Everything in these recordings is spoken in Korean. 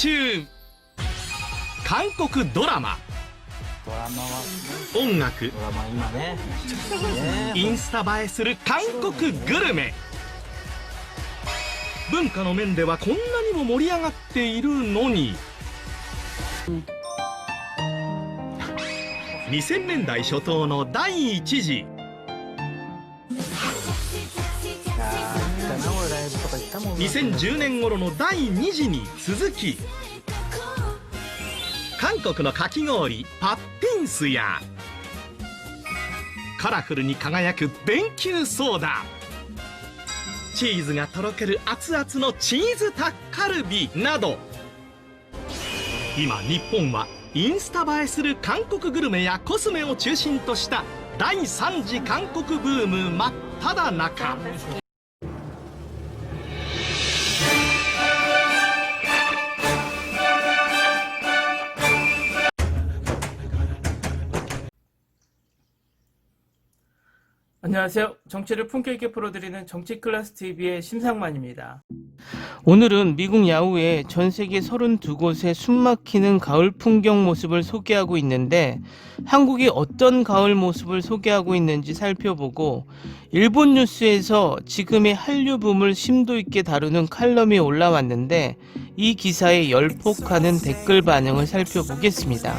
中。韓国ドラマ、ドラマは音楽、ドラマ今ねインスタ映えする韓国グルメ。文化の面ではこんなにも盛り上がっているのに、2000年代初頭の第1次、2010年頃の第2次に続き、韓国のかき氷パッピンスやカラフルに輝く電球ソーダ、チーズがとろける熱々のチーズタッカルビなど、今日本はインスタ映えする韓国グルメやコスメを中心とした第3次韓国ブーム真っ只中。안녕하세요. 정치를 품격 있게 풀어드리는 정치클래스 TV의 심상만입니다. 오늘은 미국 야후의 전 세계 32곳의 숨막히는 가을 풍경 모습을 소개하고 있는데, 한국이 어떤 가을 모습을 소개하고 있는지 살펴보고, 일본 뉴스에서 지금의 한류 붐을 심도 있게 다루는 칼럼이 올라왔는데, 이 기사에 열폭하는 댓글 반응을 살펴보겠습니다.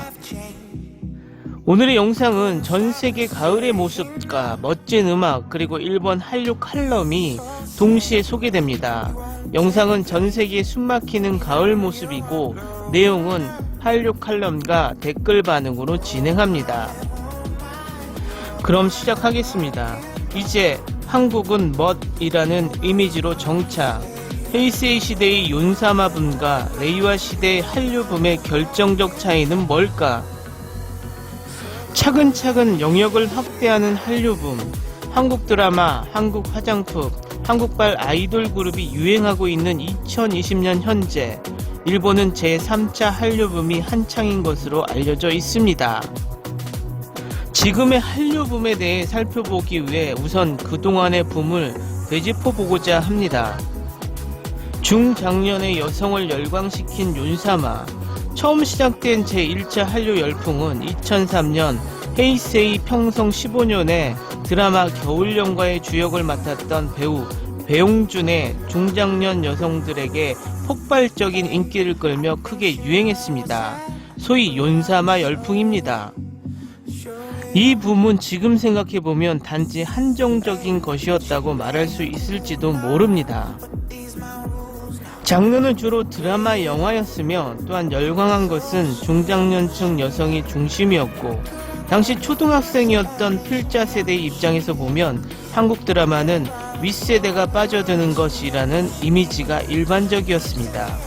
오늘의 영상은 전 세계 가을의 모습과 멋진 음악, 그리고 일본 한류 칼럼이 동시에 소개됩니다. 영상은 전 세계 숨막히는 가을 모습이고, 내용은 한류 칼럼과 댓글 반응으로 진행합니다. 그럼 시작하겠습니다. 이제 한국은 멋이라는 이미지로 정착. 헤이세이 시대의 윤사마 붐과 레이와 시대의 한류 붐의 결정적 차이는 뭘까? 차근차근 영역을 확대하는 한류붐, 한국 드라마, 한국 화장품, 한국발 아이돌 그룹이 유행하고 있는 2020년 현재, 일본은 제3차 한류붐이 한창인 것으로 알려져 있습니다. 지금의 한류붐에 대해 살펴보기 위해 우선 그동안의 붐을 되짚어보고자 합니다. 중장년의 여성을 열광시킨 윤사마. 처음 시작된 제1차 한류 열풍은 2003년 헤이세이 평성 15년에 드라마 겨울연가의 주역을 맡았던 배우 배용준의 중장년 여성들에게 폭발적인 인기를 끌며 크게 유행했습니다. 소위 윤사마 열풍입니다. 이 붐은 지금 생각해보면 단지 한정적인 것이었다고 말할 수 있을지도 모릅니다. 장르는 주로 드라마, 영화였으며, 또한 열광한 것은 중장년층 여성이 중심이었고, 당시 초등학생이었던 필자 세대의 입장에서 보면 한국 드라마는 윗세대가 빠져드는 것이라는 이미지가 일반적이었습니다.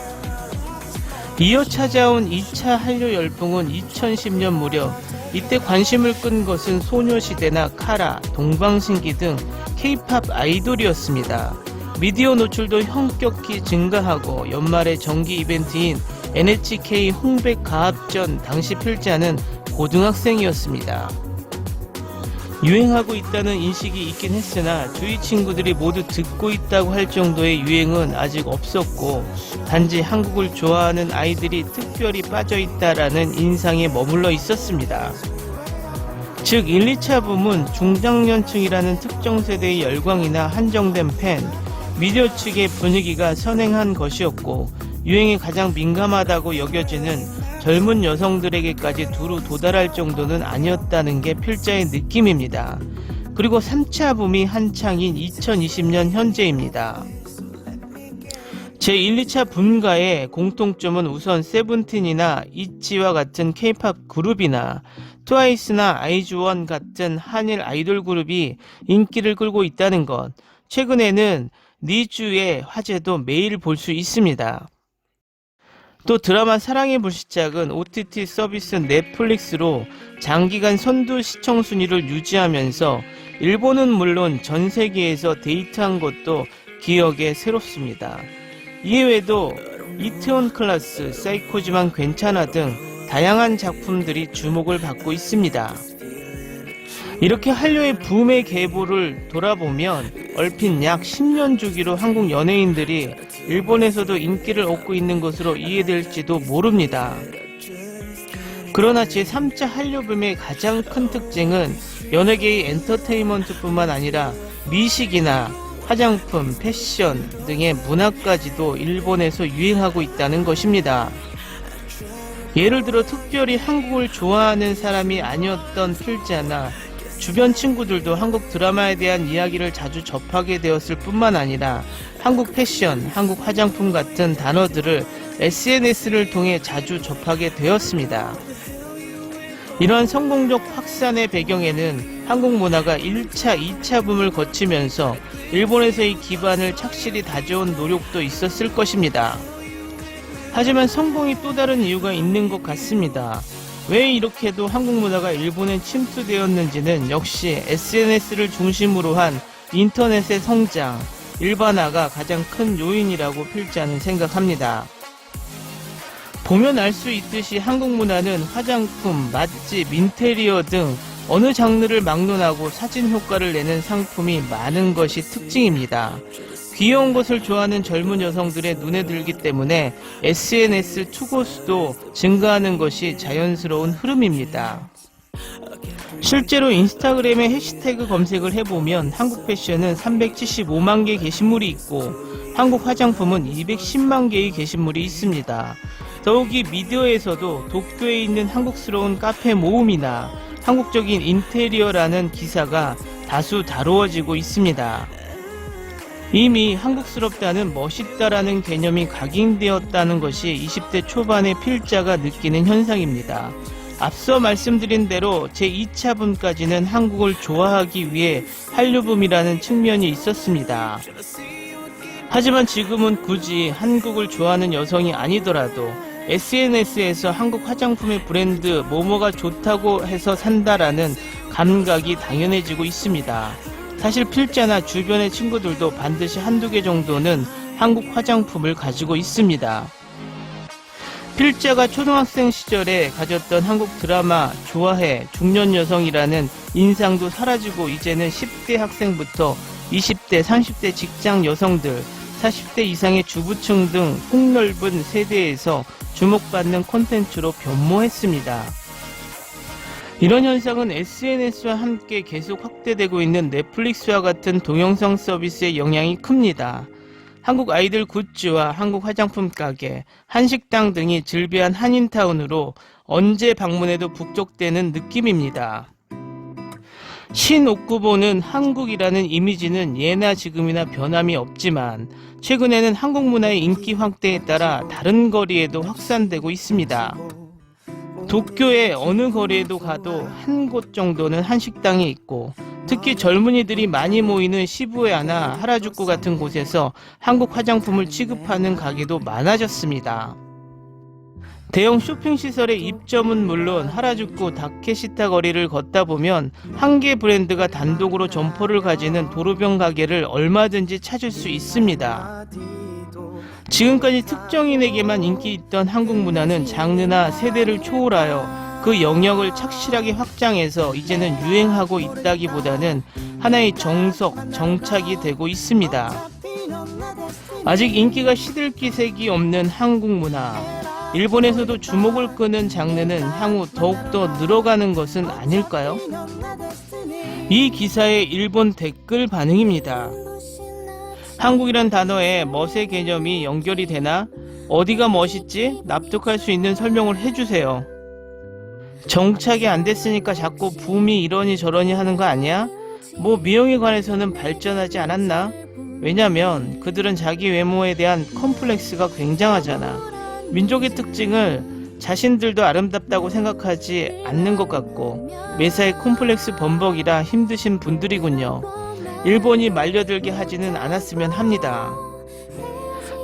이어 찾아온 2차 한류 열풍은 2010년 무렵. 이때 관심을 끈 것은 소녀시대나 카라, 동방신기 등 K-팝 아이돌이었습니다. 미디어 노출도 현격히 증가하고, 연말의 정기 이벤트인 NHK 홍백 가합전 당시 필자는 고등학생이었습니다. 유행하고 있다는 인식이 있긴 했으나 주위 친구들이 모두 듣고 있다고 할 정도의 유행은 아직 없었고, 단지 한국을 좋아하는 아이들이 특별히 빠져있다라는 인상에 머물러 있었습니다. 즉 1, 2차 붐은 중장년층이라는 특정 세대의 열광이나 한정된 팬, 미디어 측의 분위기가 선행한 것이었고, 유행에 가장 민감하다고 여겨지는 젊은 여성들에게까지 두루 도달할 정도는 아니었다는 게 필자의 느낌입니다. 그리고 3차 붐이 한창인 2020년 현재입니다. 제1, 2차 붐과의 공통점은 우선 세븐틴이나 이치와 같은 K-팝 그룹이나 트와이스나 아이즈원 같은 한일 아이돌 그룹이 인기를 끌고 있다는 것. 최근에는 니쥬의 화제도 매일 볼 수 있습니다. 또 드라마 사랑의 불시착은 OTT 서비스 넷플릭스로 장기간 선두 시청 순위를 유지하면서 일본은 물론 전 세계에서 데이트한 것도 기억에 새롭습니다. 이외에도 이태원 클라스, 사이코지만 괜찮아 등 다양한 작품들이 주목을 받고 있습니다. 이렇게 한류의 붐의 계보를 돌아보면 얼핏 약 10년 주기로 한국 연예인들이 일본에서도 인기를 얻고 있는 것으로 이해될지도 모릅니다. 그러나 제3차 한류 붐의 가장 큰 특징은 연예계의 엔터테인먼트뿐만 아니라 미식이나 화장품, 패션 등의 문화까지도 일본에서 유행하고 있다는 것입니다. 예를 들어 특별히 한국을 좋아하는 사람이 아니었던 필자나 주변 친구들도 한국 드라마에 대한 이야기를 자주 접하게 되었을 뿐만 아니라 한국 패션, 한국 화장품 같은 단어들을 SNS를 통해 자주 접하게 되었습니다. 이러한 성공적 확산의 배경에는 한국 문화가 1차, 2차 붐을 거치면서 일본에서의 기반을 착실히 다져온 노력도 있었을 것입니다. 하지만 성공이 또 다른 이유가 있는 것 같습니다. 왜 이렇게도 한국 문화가 일본에 침투되었는지는 역시 SNS를 중심으로 한 인터넷의 성장, 일반화가 가장 큰 요인이라고 필자는 생각합니다. 보면 알 수 있듯이 한국 문화는 화장품, 맛집, 인테리어 등 어느 장르를 막론하고 사진 효과를 내는 상품이 많은 것이 특징입니다. 귀여운 것을 좋아하는 젊은 여성들의 눈에 들기 때문에 SNS 투고 수도 증가하는 것이 자연스러운 흐름입니다. 실제로 인스타그램에 해시태그 검색을 해보면 한국 패션은 375만 개 게시물이 있고 한국 화장품은 210만 개의 게시물이 있습니다. 더욱이 미디어에서도 도쿄에 있는 한국스러운 카페 모음이나 한국적인 인테리어라는 기사가 다수 다루어지고 있습니다. 이미 한국스럽다는 멋있다라는 개념이 각인되었다는 것이 20대 초반의 필자가 느끼는 현상입니다. 앞서 말씀드린 대로 제2차 붐까지는 한국을 좋아하기 위해 한류붐이라는 측면이 있었습니다. 하지만 지금은 굳이 한국을 좋아하는 여성이 아니더라도 SNS에서 한국 화장품의 브랜드 뭐뭐가 좋다고 해서 산다라는 감각이 당연해지고 있습니다. 사실 필자나 주변의 친구들도 반드시 한두 개 정도는 한국 화장품을 가지고 있습니다. 필자가 초등학생 시절에 가졌던 한국 드라마 좋아해 중년 여성이라는 인상도 사라지고 이제는 10대 학생부터 20대, 30대 직장 여성들, 40대 이상의 주부층 등 폭넓은 세대에서 주목받는 콘텐츠로 변모했습니다. 이런 현상은 SNS와 함께 계속 확대되고 있는 넷플릭스와 같은 동영상 서비스의 영향이 큽니다. 한국 아이들 굿즈와 한국 화장품 가게, 한식당 등이 즐비한 한인타운으로 언제 방문해도 북적대는 느낌입니다. 신옥구보는 한국이라는 이미지는 예나 지금이나 변함이 없지만 최근에는 한국 문화의 인기 확대에 따라 다른 거리에도 확산되고 있습니다. 도쿄의 어느 거리에도 가도 한 곳 정도는 한식당이 있고 특히 젊은이들이 많이 모이는 시부야나 하라주쿠 같은 곳에서 한국 화장품을 취급하는 가게도 많아졌습니다. 대형 쇼핑시설의 입점은 물론 하라주쿠 다케시타 거리를 걷다 보면 한 개 브랜드가 단독으로 점포를 가지는 도로변 가게를 얼마든지 찾을 수 있습니다. 지금까지 특정인에게만 인기 있던 한국 문화는 장르나 세대를 초월하여 그 영역을 착실하게 확장해서 이제는 유행하고 있다기보다는 하나의 정석, 정착이 되고 있습니다. 아직 인기가 시들기색이 없는 한국 문화. 일본에서도 주목을 끄는 장르는 향후 더욱더 늘어가는 것은 아닐까요? 이 기사의 일본 댓글 반응입니다. 한국이란 단어에 멋의 개념이 연결이 되나? 어디가 멋있지? 납득할 수 있는 설명을 해주세요. 정착이 안 됐으니까 자꾸 붐이 이러니 저러니 하는 거 아니야? 뭐 미용에 관해서는 발전하지 않았나? 왜냐면 그들은 자기 외모에 대한 컴플렉스가 굉장하잖아. 민족의 특징을 자신들도 아름답다고 생각하지 않는 것 같고 매사에 콤플렉스 범벅이라 힘드신 분들이군요. 일본이 말려들게 하지는 않았으면 합니다.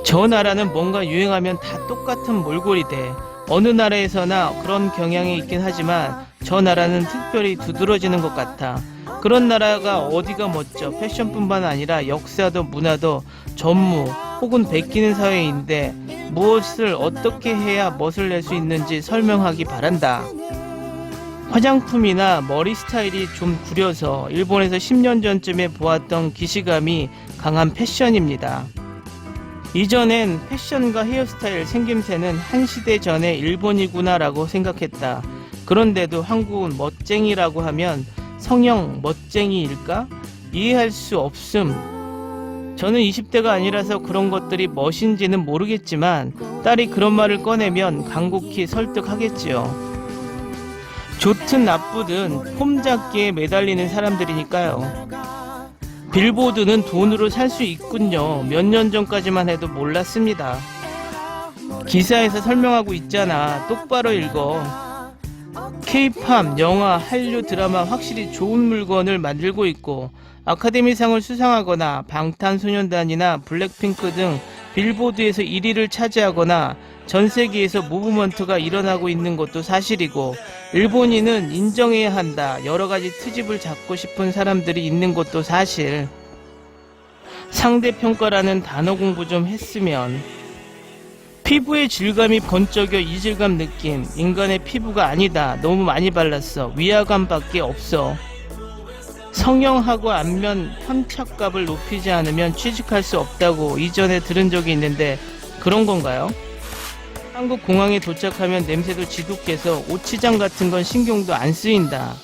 저 나라는 뭔가 유행하면 다 똑같은 몰골이 돼. 어느 나라에서나 그런 경향이 있긴 하지만 저 나라는 특별히 두드러지는 것 같아. 그런 나라가 어디가 멋져. 패션뿐만 아니라 역사도 문화도 전무 혹은 베끼는 사회인데 무엇을 어떻게 해야 멋을 낼 수 있는지 설명하기 바란다. 화장품이나 머리 스타일이 좀 구려서 일본에서 10년 전쯤에 보았던 기시감이 강한 패션입니다. 이전엔 패션과 헤어스타일 생김새는 한 시대 전의 일본이구나 라고 생각했다. 그런데도 한국은 멋쟁이라고 하면 성형 멋쟁이일까? 이해할 수 없음. 저는 20대가 아니라서 그런 것들이 멋인지는 모르겠지만 딸이 그런 말을 꺼내면 간곡히 설득하겠지요. 좋든 나쁘든 폼잡기에 매달리는 사람들이니까요. 빌보드는 돈으로 살 수 있군요. 몇 년 전까지만 해도 몰랐습니다. 기사에서 설명하고 있잖아. 똑바로 읽어. K-팝, 영화, 한류 드라마 확실히 좋은 물건을 만들고 있고 아카데미상을 수상하거나 방탄소년단이나 블랙핑크 등 빌보드에서 1위를 차지하거나 전 세계에서 무브먼트가 일어나고 있는 것도 사실이고 일본인은 인정해야 한다. 여러 가지 트집을 잡고 싶은 사람들이 있는 것도 사실. 상대평가라는 단어 공부 좀 했으면. 피부의 질감이 번쩍여 이질감 느낌. 인간의 피부가 아니다. 너무 많이 발랐어. 위화감밖에 없어. 성형하고 안면 편착값을 높이지 않으면 취직할 수 없다고 이전에 들은 적이 있는데 그런 건가요? 한국 공항에 도착하면 냄새도 지독해서 오치장 같은 건 신경도 안 쓰인다.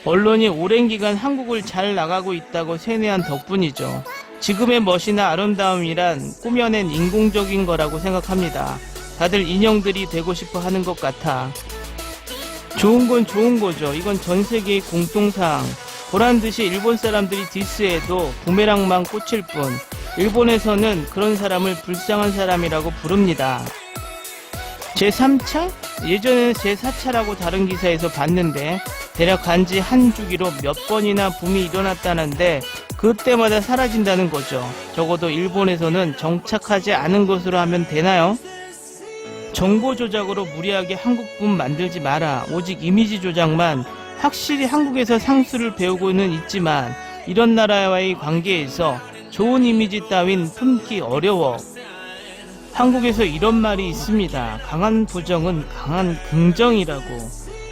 언론이 오랜 기간 한국을 잘 나가고 있다고 세뇌한 덕분이죠. 지금의 멋이나 아름다움이란 꾸며낸 인공적인 거라고 생각합니다. 다들 인형들이 되고 싶어 하는 것 같아. 좋은 건 좋은 거죠. 이건 전 세계의 공통사항. 보란듯이 일본 사람들이 디스해도 부메랑만 꽂힐 뿐 일본에서는 그런 사람을 불쌍한 사람이라고 부릅니다. 제3차? 예전에는 제4차라고 다른 기사에서 봤는데 대략 간지 한 주기로 몇 번이나 붐이 일어났다는데 그때마다 사라진다는 거죠. 적어도 일본에서는 정착하지 않은 것으로 하면 되나요? 정보 조작으로 무리하게 한국분 만들지 마라. 오직 이미지 조작만. 확실히 한국에서 상수를 배우고는 있지만 이런 나라와의 관계에서 좋은 이미지 따윈 품기 어려워. 한국에서 이런 말이 있습니다. 강한 부정은 강한 긍정이라고.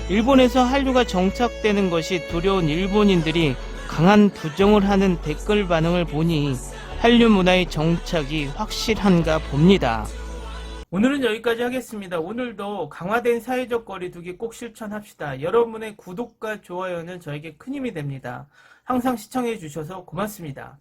일본에서 한류가 정착되는 것이 두려운 일본인들이 강한 부정을 하는 댓글 반응을 보니 한류 문화의 정착이 확실한가 봅니다. 오늘은 여기까지 하겠습니다. 오늘도 강화된 사회적 거리두기 꼭 실천합시다. 여러분의 구독과 좋아요는 저에게 큰 힘이 됩니다. 항상 시청해 주셔서 고맙습니다.